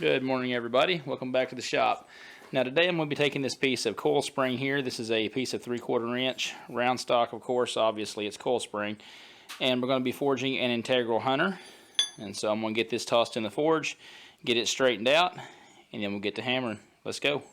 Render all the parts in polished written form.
Good morning, everybody. Welcome back to the shop. Now today I'm going to be taking this piece of coil spring here. This is a piece of 3/4 inch round stock, of course. Obviously it's coil spring, and we're going to be forging an integral hunter. And so I'm going to get this tossed in the forge, get it straightened out, and then we'll get to hammering. Let's go.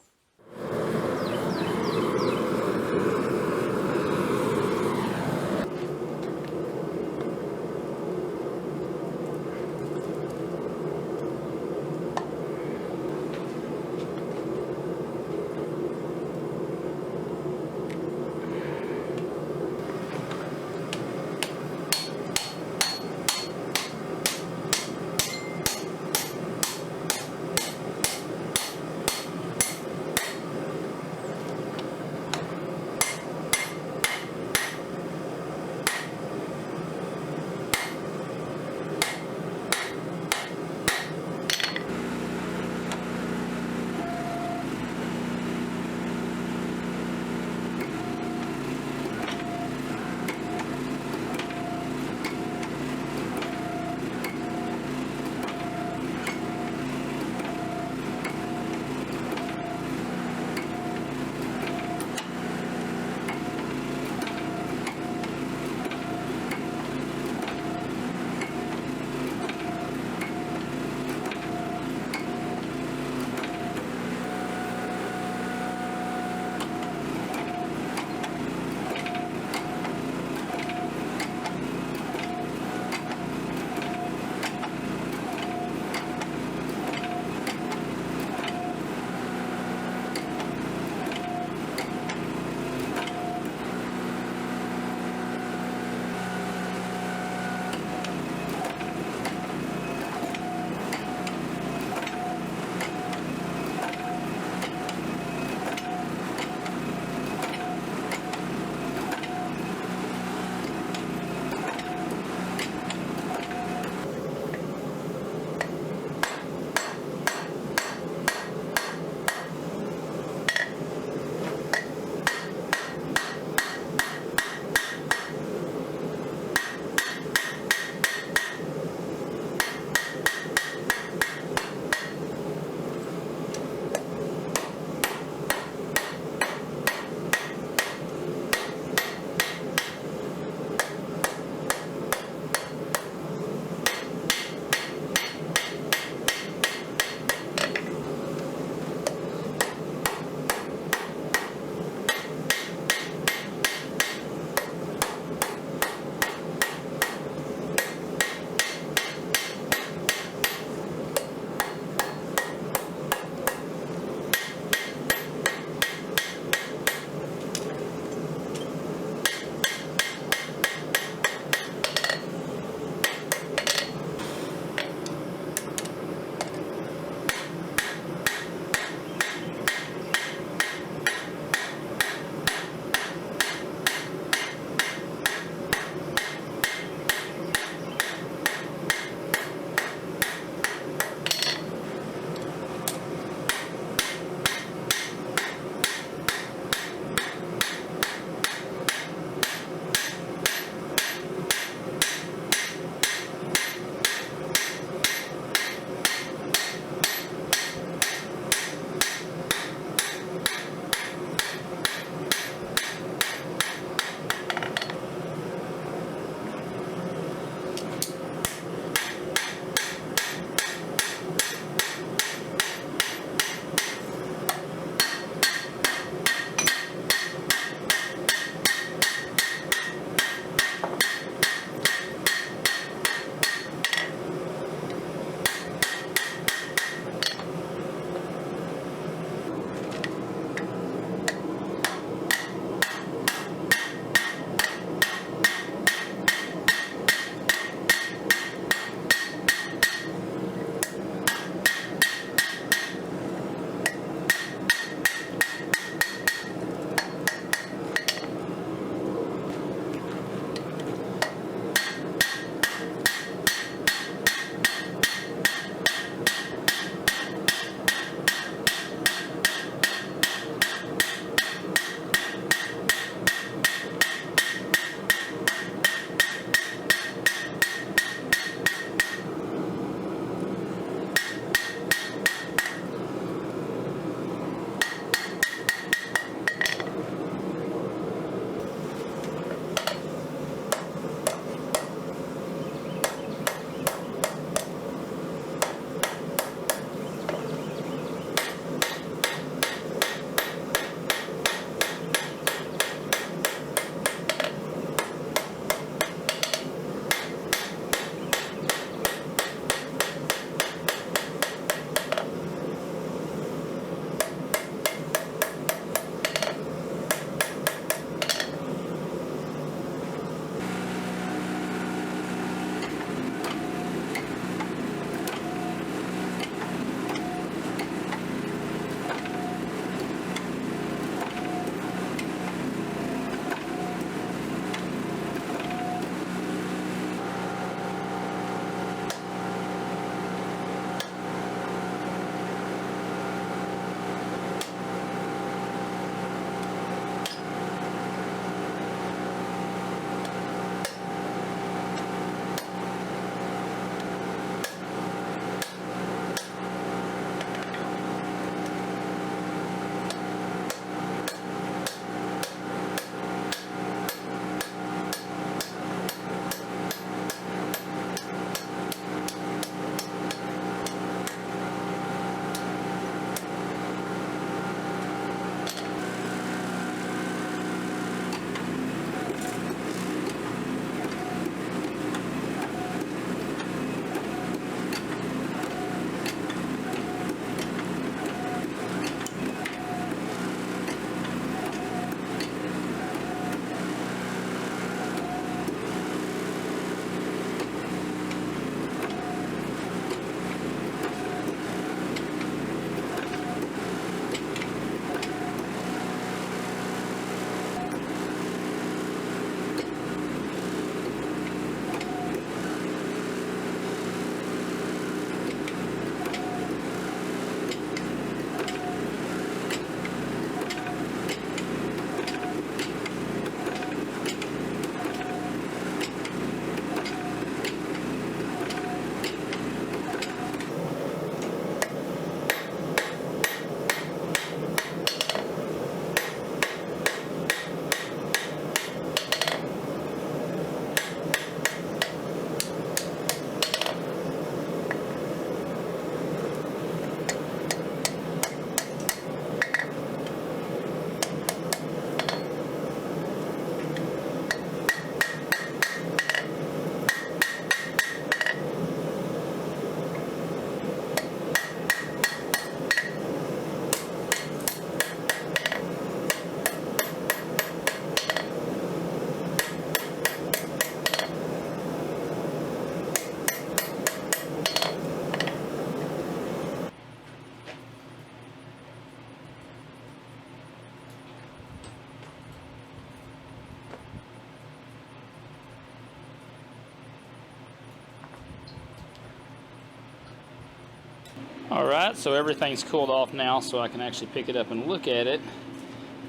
Alright, so everything's cooled off now, so I can actually pick it up and look at it.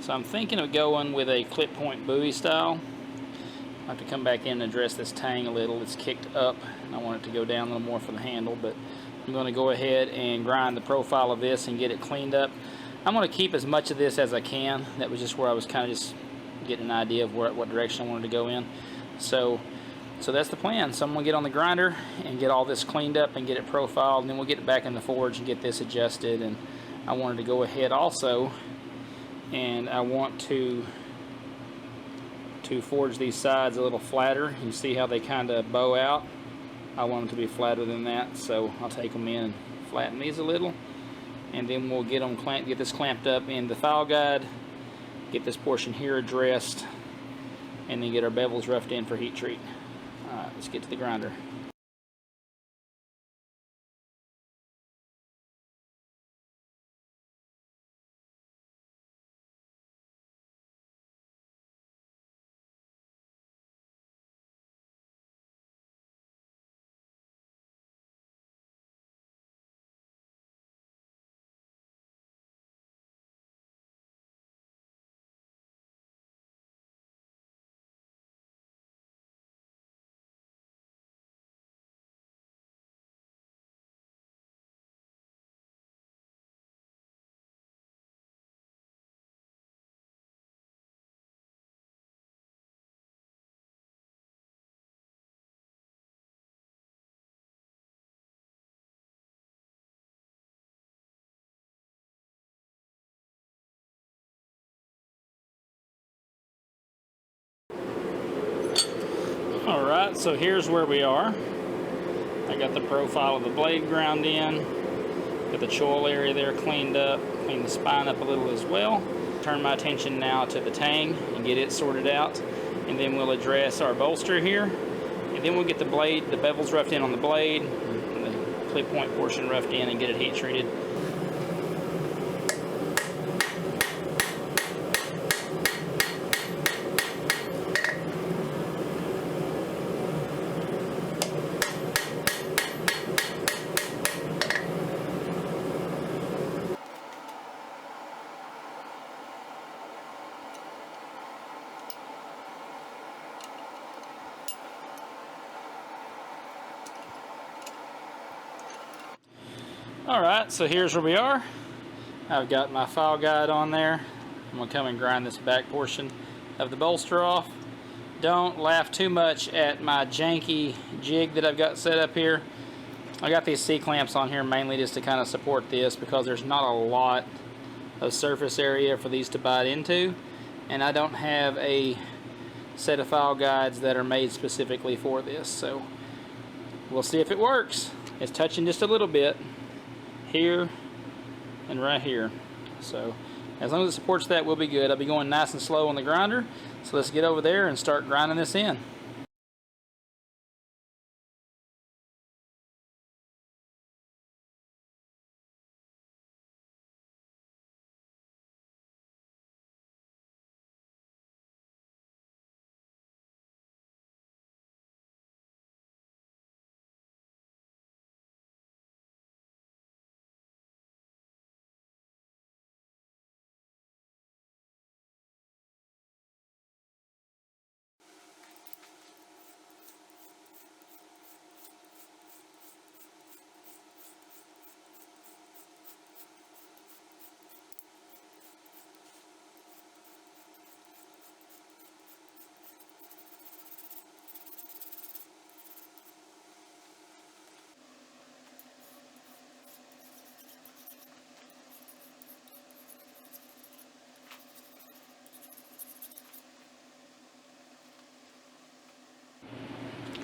So I'm thinking of going with a clip point buoy style. I have to come back in and address this tang a little. It's kicked up, and I want it to go down a little more for the handle, but I'm going to go ahead and grind the profile of this and get it cleaned up. I'm going to keep as much of this as I can. That was just where I was kind of just getting an idea of what direction I wanted to go in. So that's the plan. So I'm going to get on the grinder and get all this cleaned up and get it profiled, and then we'll get it back in the forge and get this adjusted. And I wanted to go ahead also, and I want to forge these sides a little flatter. You see how they kind of bow out? I want them to be flatter than that, so I'll take them in and flatten these a little, and then we'll get this clamped up in the file guide, get this portion here addressed, and then get our bevels roughed in for heat treat. Alright, let's get to the grinder. Alright, so here's where we are. I got the profile of the blade ground in, got the choil area there cleaned up, cleaned the spine up a little as well. Turn my attention now to the tang and get it sorted out, and then we'll address our bolster here, and then we'll get the bevels roughed in on the blade, and the clip point portion roughed in, and get it heat treated. Alright, so here's where we are. I've got my file guide on there. I'm going to come and grind this back portion of the bolster off. Don't laugh too much at my janky jig that I've got set up here. I got these C-clamps on here mainly just to kind of support this, because there's not a lot of surface area for these to bite into, and I don't have a set of file guides that are made specifically for this, so we'll see if it works. It's touching just a little bit here and right here, so as long as it supports that, we'll be good. I'll be going nice and slow on the grinder, so let's get over there and start grinding this in.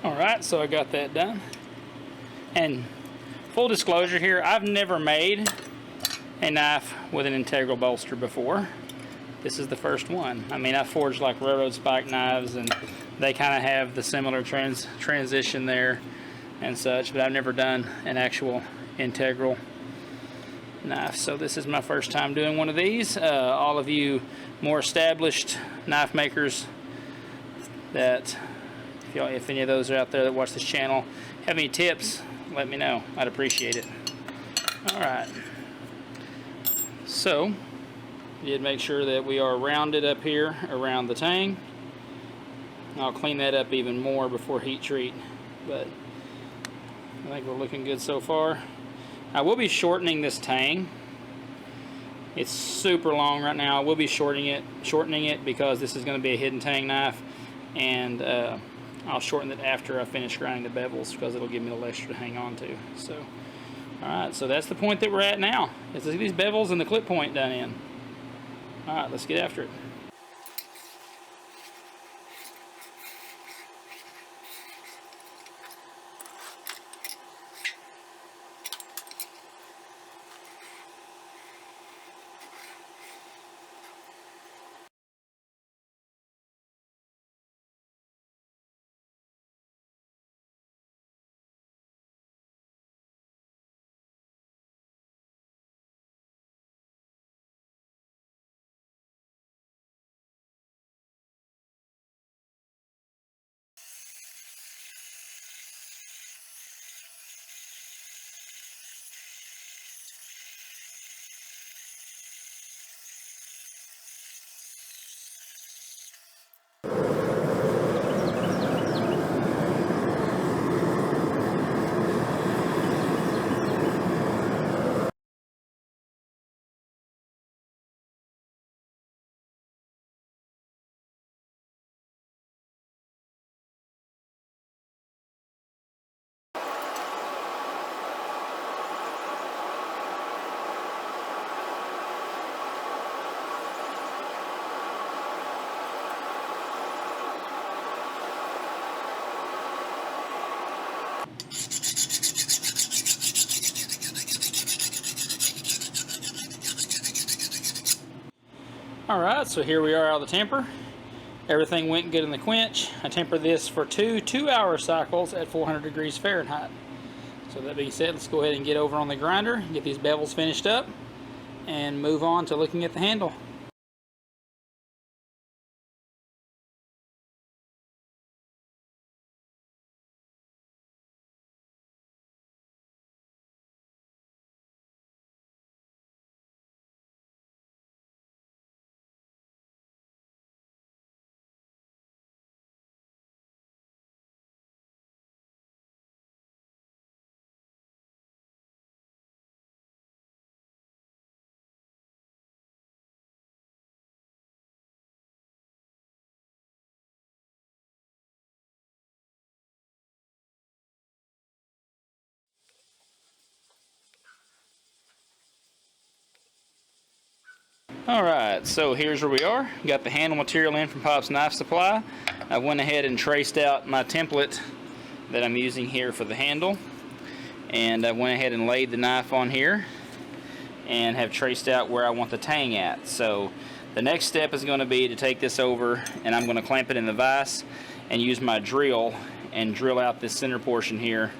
Alright, so I got that done. And full disclosure here, I've never made a knife with an integral bolster before. This is the first one. I mean, I've forged like railroad spike knives, and they kind of have the similar transition there and such, but I've never done an actual integral knife. So this is my first time doing one of these. All of you more established knife makers that, if any of those are out there that watch this channel, have any tips, let me know. I'd appreciate it. Alright, so did make sure that we are rounded up here around the tang. I'll clean that up even more before heat treat, but I think we're looking good so far. I will be shortening this tang. It's super long right now. I will be shortening it because this is going to be a hidden tang knife, and I'll shorten it after I finish grinding the bevels because it'll give me a little extra to hang on to. So, alright, so that's the point that we're at now. Let's get these bevels and the clip point done in. Alright, let's get after it. Alright, so here we are out of the temper. Everything went good in the quench. I tempered this for two 2-hour cycles at 400 degrees Fahrenheit. So that being said, let's go ahead and get over on the grinder, get these bevels finished up, and move on to looking at the handle. Alright, so here's where we are. Got the handle material in from Pop's Knife Supply. I went ahead and traced out my template that I'm using here for the handle. And I went ahead and laid the knife on here and have traced out where I want the tang at. So the next step is going to be to take this over, and I'm going to clamp it in the vise and use my drill and drill out this center portion here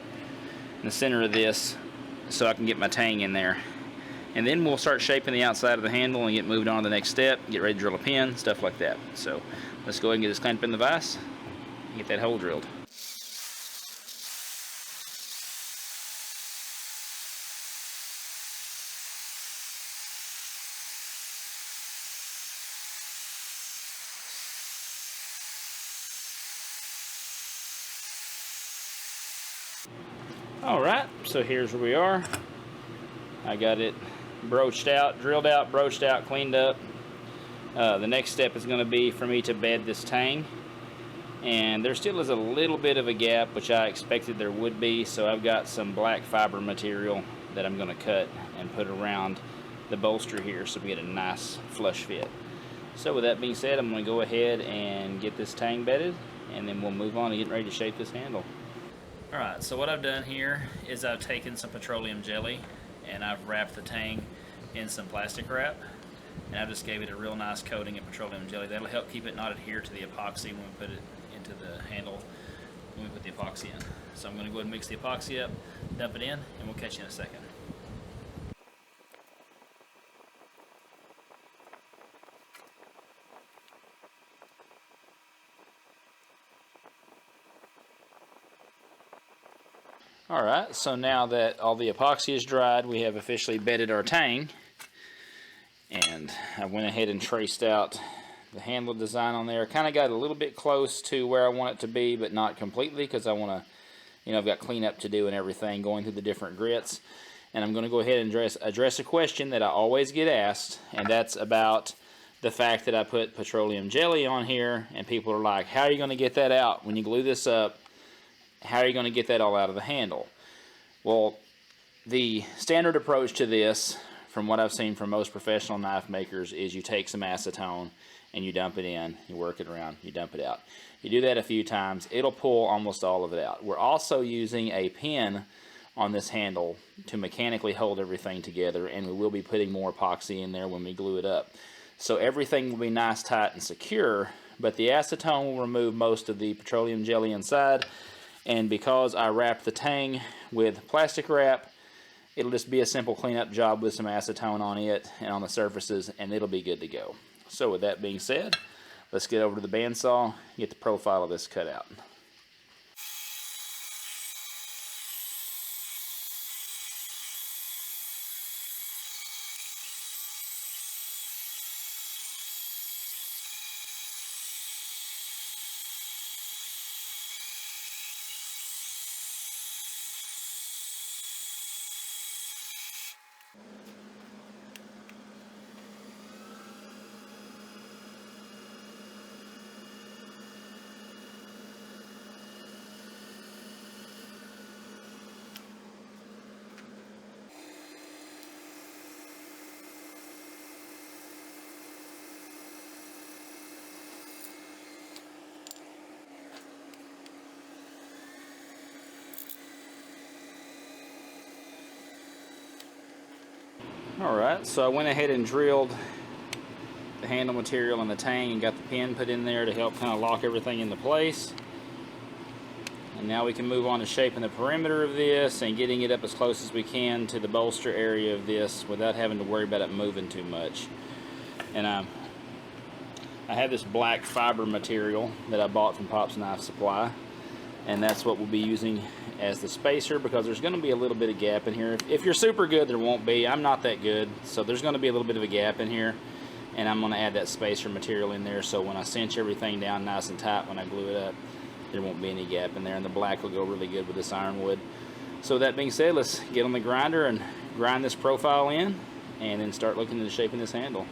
in the center of this so I can get my tang in there. And then we'll start shaping the outside of the handle and get moved on to the next step, get ready to drill a pin, stuff like that. So let's go ahead and get this clamped in the vise and get that hole drilled. Alright, so here's where we are. I got it broached out, drilled out, broached out, cleaned up. The next step is going to be for me to bed this tang. And there still is a little bit of a gap, which I expected there would be, so I've got some black fiber material that I'm going to cut and put around the bolster here so we get a nice flush fit. So with that being said, I'm going to go ahead and get this tang bedded, and then we'll move on to getting ready to shape this handle. Alright, so what I've done here is I've taken some petroleum jelly and I've wrapped the tang in some plastic wrap, and I just gave it a real nice coating of petroleum jelly. That'll help keep it not adhere to the epoxy when we put it into the handle when we put the epoxy in. So I'm going to go ahead and mix the epoxy up, dump it in, and we'll catch you in a second. Alright, so now that all the epoxy is dried, we have officially bedded our tang. And I went ahead and traced out the handle design on there. Kind of got a little bit close to where I want it to be, but not completely, because I want to, you know, I've got cleanup to do and everything, going through the different grits. And I'm going to go ahead and address a question that I always get asked, and that's about the fact that I put petroleum jelly on here, and people are like, how are you going to get that out when you glue this up? How are you going to get that all out of the handle? Well, the standard approach to this, from what I've seen from most professional knife makers, is you take some acetone and you dump it in, you work it around, you dump it out. You do that a few times, it'll pull almost all of it out. We're also using a pin on this handle to mechanically hold everything together, and we will be putting more epoxy in there when we glue it up. So everything will be nice, tight, and secure, but the acetone will remove most of the petroleum jelly inside. And because I wrapped the tang with plastic wrap, it'll just be a simple cleanup job with some acetone on it and on the surfaces, and it'll be good to go. So with that being said, let's get over to the bandsaw, get the profile of this cut out. Alright, so I went ahead and drilled the handle material and the tang and got the pin put in there to help kind of lock everything into place. And now we can move on to shaping the perimeter of this and getting it up as close as we can to the bolster area of this without having to worry about it moving too much. And I have this black fiber material that I bought from Pop's Knife Supply, and that's what we'll be using as the spacer, because there's going to be a little bit of gap in here. If you're super good, there won't be. I'm not that good, so there's going to be a little bit of a gap in here, and I'm going to add that spacer material in there so when I cinch everything down nice and tight when I glue it up, there won't be any gap in there, and the black will go really good with this ironwood. So that being said, let's get on the grinder and grind this profile in, and then start looking into shaping this handle.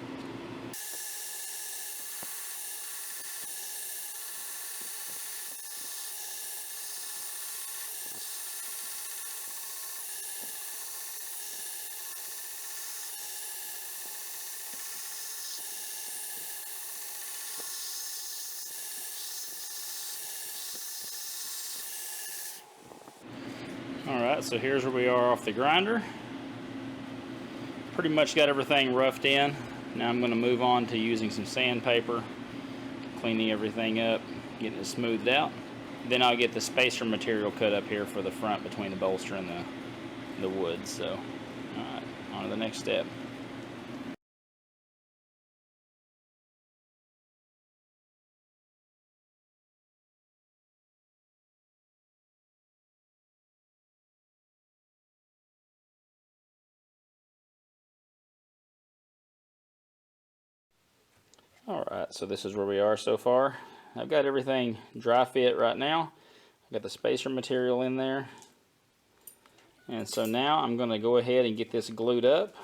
Alright, so here's where we are off the grinder. Pretty much got everything roughed in. Now I'm going to move on to using some sandpaper, cleaning everything up, getting it smoothed out. Then I'll get the spacer material cut up here for the front between the bolster and the wood. So, alright, on to the next step. Alright, so this is where we are so far. I've got everything dry fit right now. I've got the spacer material in there. And so now I'm going to go ahead and get this glued up.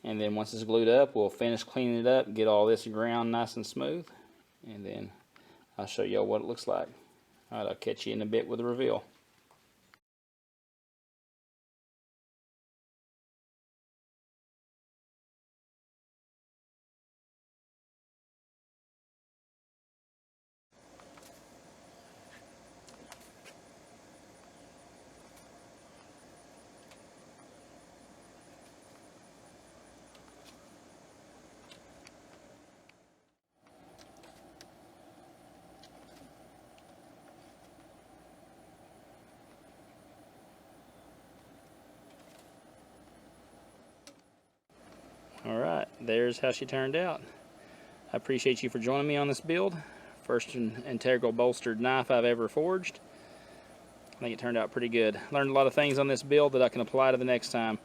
And then once it's glued up, we'll finish cleaning it up, get all this ground nice and smooth. And then I'll show y'all what it looks like. Alright, I'll catch you in a bit with a reveal. Alright, there's how she turned out. I appreciate you for joining me on this build. First integral bolstered knife I've ever forged. think it turned out pretty good. Learned a lot of things on this build that I can apply to the next time.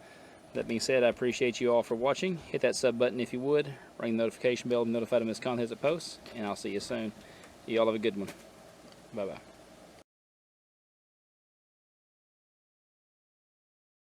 That being said, I appreciate you all for watching. Hit that sub button if you would. Ring the notification bell to be notified of this content as it posts. And I'll see you soon. You all have a good one. Bye-bye.